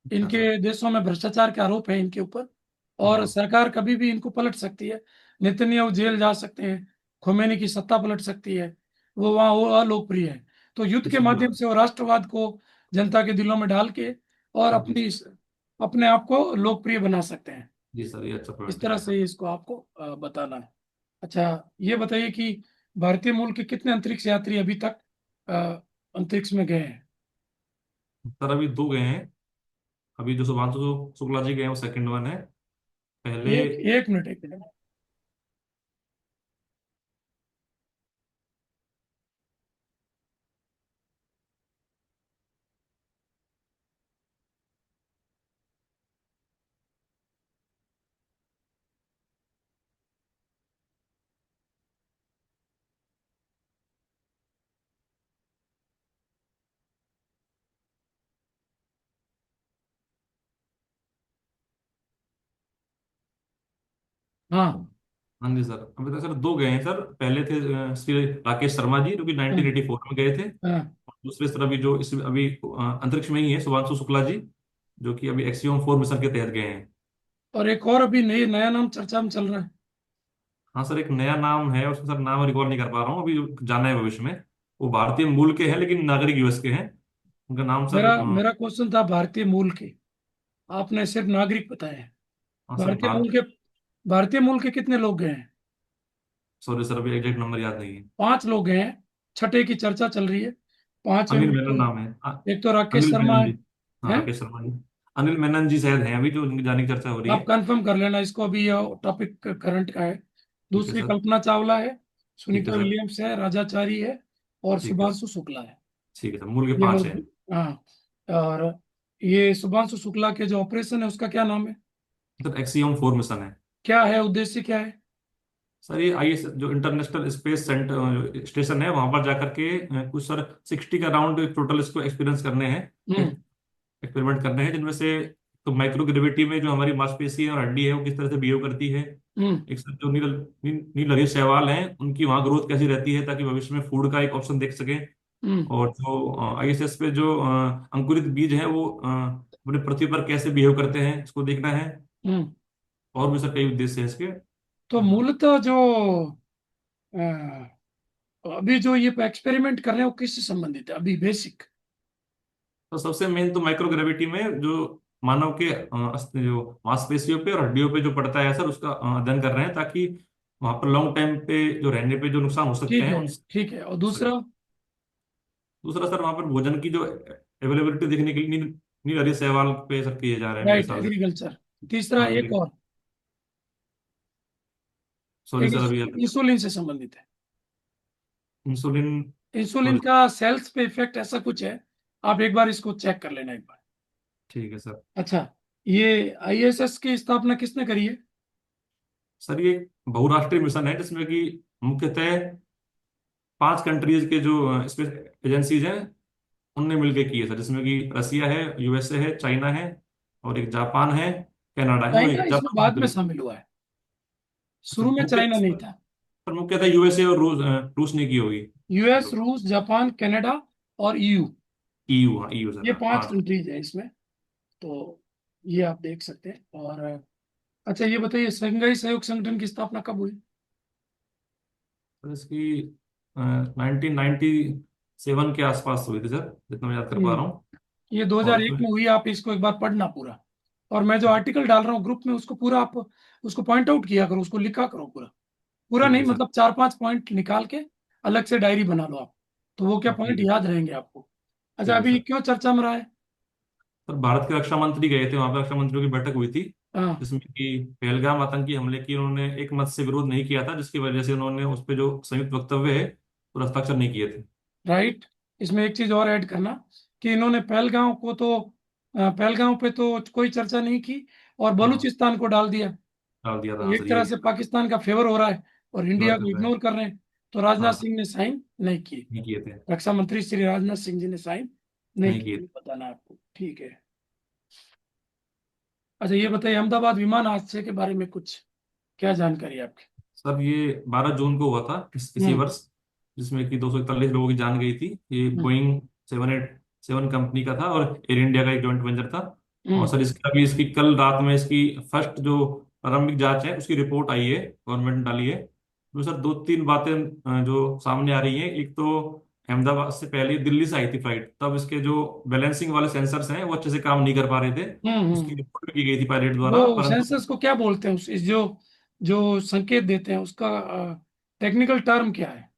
अच्छा इनके सर। देशों में भ्रष्टाचार के आरोप है इनके ऊपर, और हाँ सरकार कभी भी इनको पलट सकती है। नेतन्याहू जेल जा सकते हैं, खोमेनी की सत्ता पलट सकती है, वो अलोकप्रिय है। तो युद्ध के इसलिए माध्यम से वो राष्ट्रवाद को जनता के दिलों में डाल के और जी अपने आप को लोकप्रिय बना सकते हैं। जी सर, ये अच्छा इस पॉइंट है तरह आपका। से इसको आपको बताना है। अच्छा, ये बताइए कि भारतीय मूल के कितने अंतरिक्ष यात्री अभी तक अ, अंतरिक्ष में गए हैं? सर अभी दो गए हैं, अभी जो सुभांशु शुक्ला जी गए हैं वो सेकंड वन है। पहले एक मिनट। हाँ। हाँ जी सर, अभी तक सर दो गए हैं सर। पहले थे श्री राकेश शर्मा जी जो कि हाँ। 1984 में गए थे। हाँ। और दूसरे सर अभी जो इस अभी अंतरिक्ष में ही है सुभांशु शुक्ला जी, जो कि अभी एक्सियोम 4 मिशन के तहत गए हैं। और एक और अभी नया नाम चर्चा में चल रहा है। हाँ सर, एक नया नाम है, उसका सर नाम रिकॉल नहीं कर पा रहा हूँ अभी, जाना है भविष्य में। वो भारतीय मूल के हैं लेकिन नागरिक यूएस के हैं। उनका नाम सर मेरा मेरा क्वेश्चन था भारतीय मूल के, आपने सिर्फ नागरिक बताया है। हाँ सर भारतीय मूल के भारतीय मूल के कितने लोग गए हैं? सॉरी सर, अभी एग्जैक्ट नंबर याद नहीं है। 5 लोग गए हैं, छठे की चर्चा चल रही है। पांचवें अनिल में मेनन नाम है, एक तो राकेश अनिल शर्मा मेनन है। जी। हाँ हैं? राकेश शर्मा जी, अनिल मेनन जी शायद हैं अभी जो उनकी जाने की चर्चा हो रही आप है। कंफर्म कर लेना इसको, अभी ये टॉपिक करंट का है। ठीक है दूसरी सर। कल्पना चावला है, ठीक है सुनीता सर। विलियम्स है, राजाचारी है, और ठीक है शुभांशु शुक्ला है। ठीक है सर, मूल के ये 5 हैं। लोग। हाँ। और ये शुभांशु शुक्ला के जो ऑपरेशन है उसका क्या नाम है? सर एक्सियम 4 मिशन है। क्या है उद्देश्य, क्या है? सर ये आईएस जो इंटरनेशनल स्पेस सेंटर स्टेशन है वहां पर जाकर के कुछ सर 60 का राउंड टोटल इसको एक्सपीरियंस करने हैं, हम्म। एक्सपेरिमेंट करने हैं, जिनमें से तो माइक्रो ग्रेविटी में जो हमारी मांसपेशी है और हड्डी है वो किस तरह से बिहेव करती है। हम्म। एक सर जो नील हरीश सहवाल हैं उनकी वहाँ ग्रोथ कैसी रहती है ताकि भविष्य में फूड का एक ऑप्शन देख सकें। हम्म। और जो आईएसएस पे जो अंकुरित बीज हैं वो अपने पृथ्वी पर कैसे बिहेव करते हैं इसको देखना है। हम्म। और भी सर कई उद्देश्य हैं इसके। तो मूलतः जो अ, अभी जो ये एक्सपेरिमेंट कर रहे हैं वो किससे संबंधित है अभी, बेसिक? तो सबसे मेन तो माइक्रोग्रेविटी में जो मानव के जो मांसपेशियों पे और हड्डियों पे जो पड़ता है असर उसका अध्ययन कर रहे हैं, ताकि वहां पर लॉन्ग टाइम पे जो रहने पे जो नुकसान हो सकते हैं उन। ठीक है। और दूसरा? दूसरा सर वहां पर भोजन की जो अवेलेबिलिटी देखने के लिए नहीं नहीं रही, सवाल पे सर किए जा रहे हैं मेरे राइट, हिसाब से। एग्रीकल्चर। तीसरा हाँ एक और, सॉरी एक सर अभी इंसुलिन से संबंधित है। इंसुलिन। Insulin sorry. का सेल्स पे इफेक्ट ऐसा कुछ है, आप एक बार इसको चेक कर लेना एक बार। ठीक है सर। अच्छा, ये आईएसएस की स्थापना किसने करी है? सर ये बहुराष्ट्रीय मिशन है जिसमें कि मुख्यतः 5 कंट्रीज के जो स्पेस एजेंसीज हैं उनने मिलकर की है सर, जिसमें कि रसिया है, यूएसए है, चाइना है, और एक जापान है, कनाडा है, और चाइना एक इसमें जापान बाद में कंट्री। शामिल हुआ है, अच्छा शुरू में मुख्य चाइना नहीं था। सर मुख्यतः यूएसए और रूस ने की होगी। यूएस, रूस, जापान, कनाडा और ईयू, ईयू, हाँ ईयू सर, ये हाँ 5 5। कंट्रीज है इसमें। तो ये आप देख सकते हैं। और अच्छा, ये बताइए शंघाई सहयोग संगठन की स्थापना कब हुई? सर इसकी 1997 के आसपास हुई थी सर, जितना मैं याद कर पा रहा हूँ। ये और 2001 इसमें। में हुई, आप इसको एक बार पढ़ना पूरा। और मैं जो आर्टिकल डाल रहा हूँ ग्रुप में, उसको पूरा आप उसको पॉइंट आउट किया करो, उसको लिखा करो पूरा। पूरा ठीक नहीं, है सर। मतलब 4-5 पॉइंट निकाल के अलग से डायरी बना लो आप, तो वो क्या हाँ पॉइंट ठीक है। याद रहेंगे आपको। अच्छा, ठीक है अभी सर। क्यों चर्चा में रहा है? सर भारत के रक्षा मंत्री गए थे, वहां पर रक्षा मंत्रियों की बैठक हुई थी, हाँ, जिसमें कि पहलगाम आतंकी हमले की उन्होंने एक मत से विरोध नहीं किया था, जिसकी वजह से उन्होंने उस पर जो संयुक्त वक्तव्य है वो हस्ताक्षर नहीं किए थे। राइट। इसमें एक चीज और ऐड करना कि इन्होंने पहलगांव को तो पहलगांव पे तो कोई चर्चा नहीं की, और हाँ बलूचिस्तान को डाल दिया। डाल दिया था, तो हाँ एक सर तरह ये से पाकिस्तान का फेवर हो रहा है और इंडिया व्यवहार को कर रहे हैं। इग्नोर कर रहे हैं। तो राजनाथ हाँ सर सिंह ने साइन नहीं किए। नहीं किए थे। रक्षा मंत्री श्री राजनाथ सिंह जी ने साइन नहीं नहीं किए, किए ये थे। बताना है आपको, ठीक है। अच्छा, ये बताइए अहमदाबाद विमान हादसे के बारे में कुछ क्या जानकारी है आपकी? सर ये 12 जून को हुआ था इसी हम्म। वर्ष, जिसमें कि 241 लोगों की जान गई थी। ये हम्म। बोइंग 787 कंपनी का था और एयर इंडिया का एक जॉइंट वेंचर था। और हम्म। सर इसका भी इसकी कल रात में इसकी फर्स्ट जो प्रारंभिक जांच है उसकी रिपोर्ट आई है, गवर्नमेंट ने डाली है। तो सर 2-3 बातें जो सामने आ रही हैं। एक तो अहमदाबाद से पहले दिल्ली से आई थी फ्लाइट, तब इसके जो बैलेंसिंग वाले सेंसर्स हैं वो अच्छे से काम नहीं कर पा रहे थे। उसकी हम्म। रिपोर्ट भी की गई थी पायलट द्वारा, वो परंतु। सेंसर्स को क्या बोलते हैं, उस इस जो जो संकेत देते हैं उसका टेक्निकल टर्म क्या है?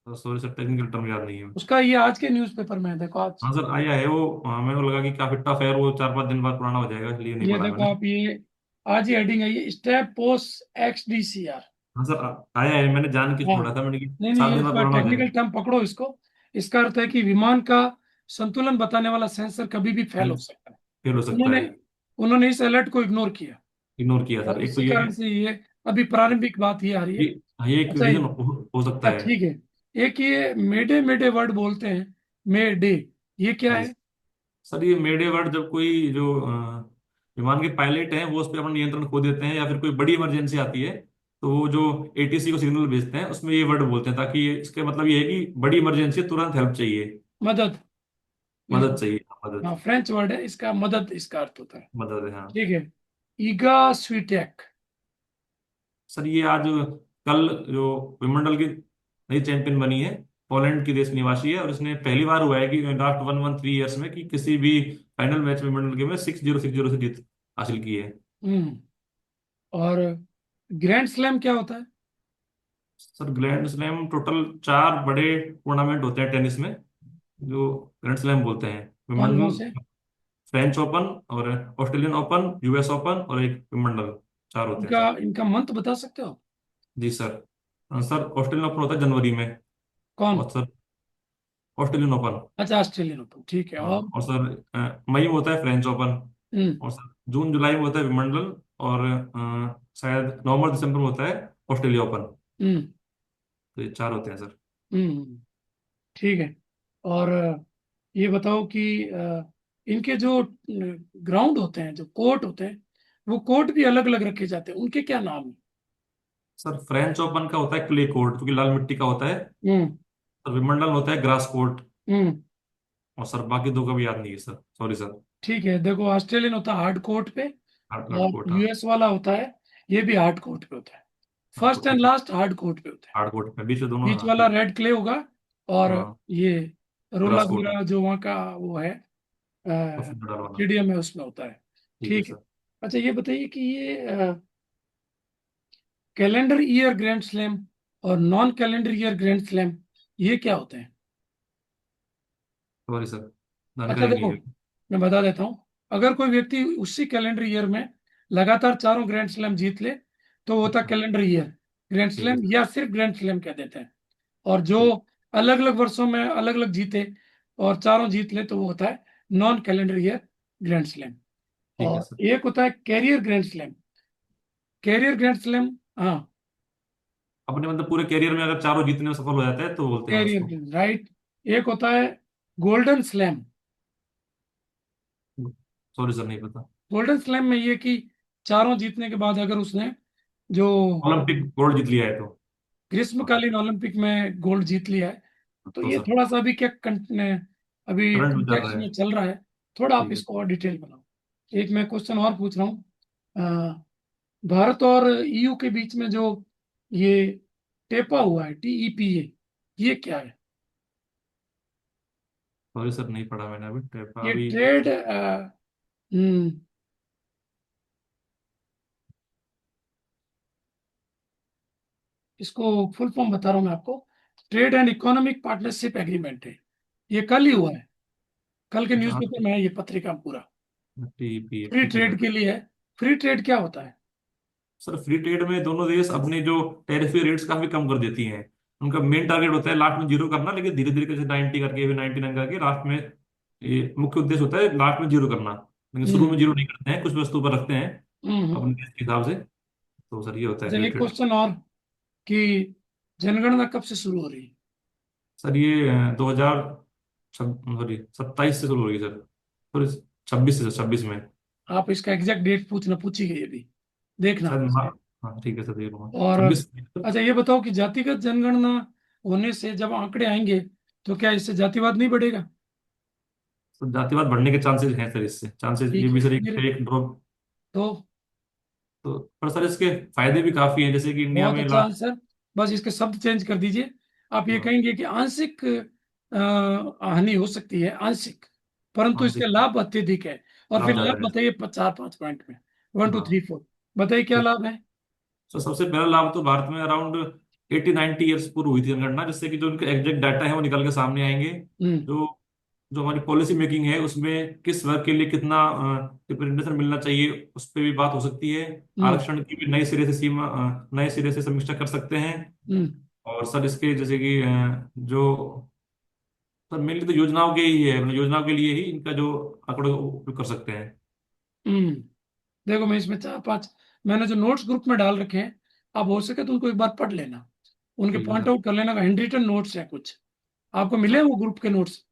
सॉरी सर टेक्निकल टर्म याद नहीं है। उसका ये आज के न्यूज़पेपर में है, देखो आज। हाँ सर आया है वो, मेरे को लगा कि काफी टफ है और वो 4-5 दिन बाद पुराना हो जाएगा, इसलिए नहीं ये पढ़ा देखो मैंने। आप, ये आज ही हेडिंग है, ये स्टेप पोस्ट XDCR। हाँ सर आया है, मैंने जान के हाँ, छोड़ा था मैंने कि नहीं सात नहीं, दिन बाद इसका पुराना हो टेक्निकल जाएगा। टर्म पकड़ो इसको। इसका अर्थ है कि विमान का संतुलन बताने वाला सेंसर कभी भी फेल हो सकता है। फेल हो सकता उन्होंने है। उन्होंने इस अलर्ट को इग्नोर किया, इग्नोर किया सर, और एक तो इसी ये कारण है। से ये अभी प्रारंभिक बात ये आ रही है। ये हाँ, ये एक अच्छा, रीजन हो सकता है। ठीक है। एक ये मेडे मेडे वर्ड बोलते हैं, मे डे, ये क्या जी है? सर ये मेडे वर्ड जब कोई जो विमान के पायलट हैं वो उस पर अपना नियंत्रण खो देते हैं या फिर कोई बड़ी इमरजेंसी आती है, तो वो जो एटीसी को सिग्नल भेजते हैं उसमें ये वर्ड बोलते हैं, ताकि इसके मतलब ये है कि बड़ी इमरजेंसी, तुरंत हेल्प चाहिए, मदद। मदद चाहिए, मदद। हाँ, फ्रेंच वर्ड है इसका, मदद इसका अर्थ होता है। मदद है हाँ। ठीक है। ईगा स्वीटेक। सर ये आज कल जो विंबलडन की नई चैंपियन बनी है, पोलैंड की देश निवासी है, और इसने पहली बार हुआ है कि लास्ट 113 ईयर्स में कि किसी भी फाइनल मैच में विंबलडन के में 6-0 से जीत हासिल की है। हम्म। और ग्रैंड स्लैम क्या होता है? सर ग्रैंड स्लैम टोटल 4 बड़े टूर्नामेंट होते हैं टेनिस में, जो ग्रैंड स्लैम बोलते हैं। कौन कौन से? विंबलडन, फ्रेंच ओपन, और ऑस्ट्रेलियन ओपन, यूएस ओपन, और एक विंबलडन, 4 होते हैं इनका सर। इनका मंथ बता सकते हो? जी सर। सर ऑस्ट्रेलियन ओपन होता है जनवरी में। कौन? और सर ऑस्ट्रेलियन ओपन। अच्छा, ऑस्ट्रेलियन ओपन, ठीक है। हाँ और और सर मई में होता है फ्रेंच ओपन। हम्म। और सर जून जुलाई में होता है विंबलडन। और शायद नवंबर दिसंबर में होता है ऑस्ट्रेलिया ओपन। हम्म। तो ये 4 होते हैं सर। हम्म। ठीक है। और ये बताओ कि इनके जो ग्राउंड होते हैं, जो कोर्ट होते हैं, वो कोर्ट भी अलग अलग रखे जाते हैं, उनके क्या नाम है? सर फ्रेंच ओपन का होता है क्ले कोर्ट, क्योंकि लाल मिट्टी का होता है। हम्म। सर विंबलडन होता है ग्रास कोर्ट। हम्म। और सर बाकी दो का भी याद नहीं है सर, सॉरी सर। ठीक है, देखो ऑस्ट्रेलियन होता है हार्ड कोर्ट पे, हार्ड हार्ड और कोर्ट, हाँ। यूएस वाला होता है, ये भी हार्ड कोर्ट पे होता है। हार्ड फर्स्ट कोर्ट, एंड ठीक है। लास्ट हार्ड कोर्ट पे होता है। हार्ड कोर्ट में बीच में दोनों, बीच हाँ वाला ठीक। रेड क्ले होगा, और हाँ ये रोला ग्रास कोर्ट है। वीरा जो वहाँ का वो है और फिर medal वाला। स्टेडियम है, उसमें होता है। ठीक है ठीक है। सर। अच्छा, ये बताइए कि ये कैलेंडर ईयर ग्रैंड स्लैम और non calendar year grand slam, ये क्या होते हैं? सॉरी सर, अच्छा जानकारी नहीं देखो, है। मैं बता देता हूँ। अगर कोई व्यक्ति उसी कैलेंडर ईयर में लगातार चारों ग्रैंड स्लैम जीत ले तो वो होता है अच्छा, कैलेंडर ईयर ग्रैंड ठीक है स्लैम, सर। या सिर्फ ग्रैंड स्लैम कह देते हैं। और जो ठीक अलग अलग वर्षों में अलग अलग जीते और चारों जीत ले तो वो होता है non calendar year grand slam. ठीक है और सर। एक होता है career grand slam. Career grand slam, हाँ, अपने मतलब पूरे करियर में अगर चारों जीतने में सफल हो जाता है तो बोलते हैं उसको। Career right. एक होता है गोल्डन स्लैम। सॉरी सर, नहीं पता। गोल्डन स्लैम में ये कि चारों जीतने के बाद अगर उसने जो ओलंपिक गोल्ड जीत लिया है तो। ग्रीष्मकालीन ओलंपिक में गोल्ड जीत लिया है, तो तो ये सर थोड़ा सा अभी क्या अभी करंट में चल रहा कॉन्टेक्स्ट है। में चल रहा है। थोड़ा आप ठीक है। इसको और डिटेल बनाओ। एक मैं क्वेश्चन और पूछ रहा हूँ। भारत और ईयू के बीच में जो ये टेपा हुआ है, TEPA, ये क्या है? सॉरी सर, नहीं पढ़ा मैंने अभी ये अभी। ट्रेड इसको फुल फॉर्म बता रहा हूँ मैं आपको। Trade and economic partnership agreement है। ये कल ही हुआ है, कल के अच्छा, न्यूज़पेपर में है ये पत्रिका पूरा। TPA, फ्री ठीक है ट्रेड सर। के लिए है। फ्री ट्रेड क्या होता है? सर फ्री ट्रेड में दोनों देश अपने जो टैरिफी रेट्स काफी कम कर देती हैं। उनका मेन टारगेट होता है लास्ट में जीरो करना, लेकिन धीरे धीरे कैसे 90 करके फिर 99 करके लास्ट में, ये मुख्य उद्देश्य होता है लास्ट में जीरो करना। लेकिन शुरू में हम्म जीरो नहीं करते हैं, कुछ वस्तु पर रखते हैं हम्म। अपने देश के हिसाब से। तो सर ये होता है अच्छा, फ्री एक ट्रेड। क्वेश्चन और कि जनगणना कब से शुरू हो रही है? सर ये 2000 सॉरी 27 से शुरू होगी सर। सॉरी 26 से, 26 में। आप इसका एग्जैक्ट डेट पूछना, पूछी गई अभी, देखना। शायद हाँ ठीक है सर, देख लूंगा और 26। अच्छा, ये बताओ कि जातिगत जनगणना होने से जब आंकड़े आएंगे तो क्या इससे जातिवाद नहीं बढ़ेगा? तो जातिवाद बढ़ने के चांसेस हैं सर, इससे चांसेस ये ठीक भी है सर एक फिर। Fake drop. तो तो पर सर इसके फायदे भी काफी हैं, जैसे कि इंडिया बहुत में अच्छा लास्ट। आंसर। बस इसके शब्द चेंज कर दीजिए। आप ये कहेंगे कि आंशिक हानि हो सकती है, आंशिक, परंतु इसके मानसिक लाभ अत्यधिक है। और फिर लाभ ज्यादा लाभ है। बताइए 4-5 पॉइंट में, 1 2 3 4 बताइए क्या तो लाभ है? सबसे पहला लाभ तो भारत में अराउंड 80-90 ईयर्स पूर्व हुई थी जनगणना, जिससे कि जो उनके एग्जैक्ट डाटा है वो निकल के सामने आएंगे। हम्म जो जो हमारी पॉलिसी मेकिंग है उसमें किस वर्ग के लिए कितना रिप्रेजेंटेशन मिलना चाहिए, उस पर भी बात हो सकती है। हम्म आरक्षण की भी नए सिरे से नए सिरे से समीक्षा कर सकते हैं। हम्म और सर इसके जैसे कि जो सर मेनली तो योजनाओं के ही है, मतलब योजनाओं के लिए ही इनका जो आंकड़ों का उपयोग कर सकते हैं। हम्म। देखो, मैं इसमें 4-5 मैंने जो नोट्स ग्रुप में डाल रखे हैं, आप हो सके तो उनको एक बार पढ़ लेना, उनके ठीक है पॉइंट सर। आउट कर लेना। हैंड रिटन नोट्स है कुछ, आपको मिले सर हैं वो ग्रुप के नोट्स?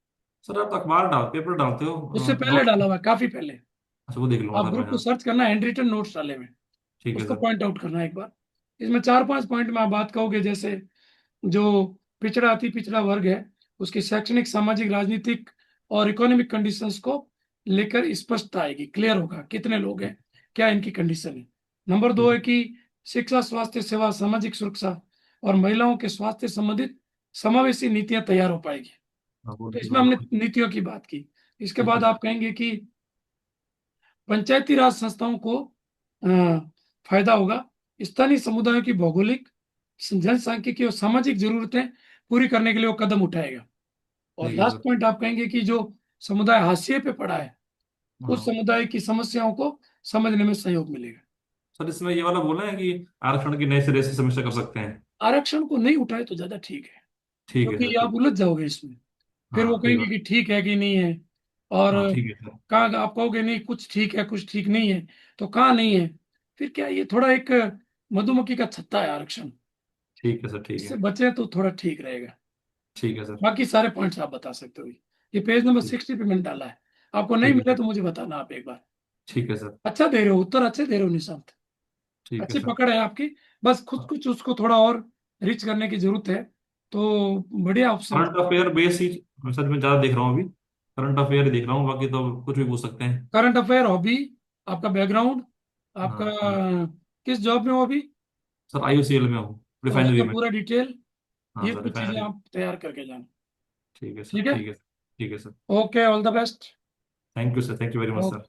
सर आप तो अखबार पेपर डालते हो उससे पहले नोट। डाला हुआ है, काफी पहले। अच्छा, वो देख लूंगा आप सर ग्रुप मैं। को सर्च करना, हैंड रिटन नोट्स डाले हुए हैं, ठीक है उसको सर। पॉइंट आउट करना एक बार। इसमें 4-5 पॉइंट में आप बात कहोगे, जैसे जो पिछड़ा अति पिछड़ा वर्ग है उसकी शैक्षणिक, सामाजिक, राजनीतिक और इकोनॉमिक कंडीशंस को लेकर स्पष्टता आएगी, क्लियर होगा कितने लोग हैं, क्या इनकी कंडीशन है। नंबर 2 ठीक है है। कि शिक्षा, स्वास्थ्य सेवा, सामाजिक सुरक्षा और महिलाओं के स्वास्थ्य संबंधित समावेशी नीतियां तैयार हो पाएगी। हाँ, वो तो इसमें वो हमने नीतियों की बात की। इसके ठीक है बाद सर। आप कहेंगे कि पंचायती राज संस्थाओं को फायदा होगा, स्थानीय समुदायों की भौगोलिक, जनसांख्यिकी और सामाजिक जरूरतें पूरी करने के लिए वो कदम उठाएगा। और ठीक है लास्ट सर। पॉइंट आप कहेंगे कि जो समुदाय हाशिए पे पड़ा है उस हाँ समुदाय की समस्याओं को समझने में सहयोग मिलेगा। सर, इसमें ये वाला बोला है कि आरक्षण की नए सिरे से समीक्षा कर सकते हैं। आरक्षण को नहीं उठाए तो ज्यादा ठीक है, ठीक है क्योंकि सर। आप ठीक। उलझ जाओगे इसमें। फिर हाँ वो सही कहेंगे बात। कि ठीक है कि नहीं है, और हाँ ठीक है सर। कहाँ आप कहोगे नहीं कुछ ठीक है कुछ ठीक नहीं है, तो कहाँ नहीं है? फिर क्या, ये थोड़ा एक मधुमक्खी का छत्ता है आरक्षण। ठीक है सर। ठीक इससे है। बचे तो थोड़ा ठीक रहेगा। ठीक है सर। बाकी सारे पॉइंट्स आप बता सकते हो। ये पेज नंबर 60 पे मैंने डाला है। आपको नहीं ठीक है मिला सर। तो मुझे बताना आप एक बार। ठीक है सर। अच्छा दे रहे हो उत्तर, अच्छे दे रहे हो निशांत, ठीक है अच्छी सर। पकड़ है आपकी। बस खुद कुछ उसको थोड़ा और रिच करने की जरूरत है, तो बढ़िया ऑप्शन। करंट अफेयर बेस ही सर मैं ज्यादा देख रहा हूँ अभी। करंट अफेयर ही देख रहा हूँ, बाकी तो कुछ भी पूछ सकते हैं। करंट अफेयर, हॉबी, आपका बैकग्राउंड, आपका हाँ किस जॉब में हो अभी, सर, IOCL में हूँ, और रिफाइनरी उसका में। पूरा डिटेल, हाँ ये सर, कुछ चीजें रिफाइनरी। आप तैयार करके जाना। ठीक है सर। ठीक है। ठीक है। ठीक है sir. Okay, all the best. Thank you sir, thank you very much sir.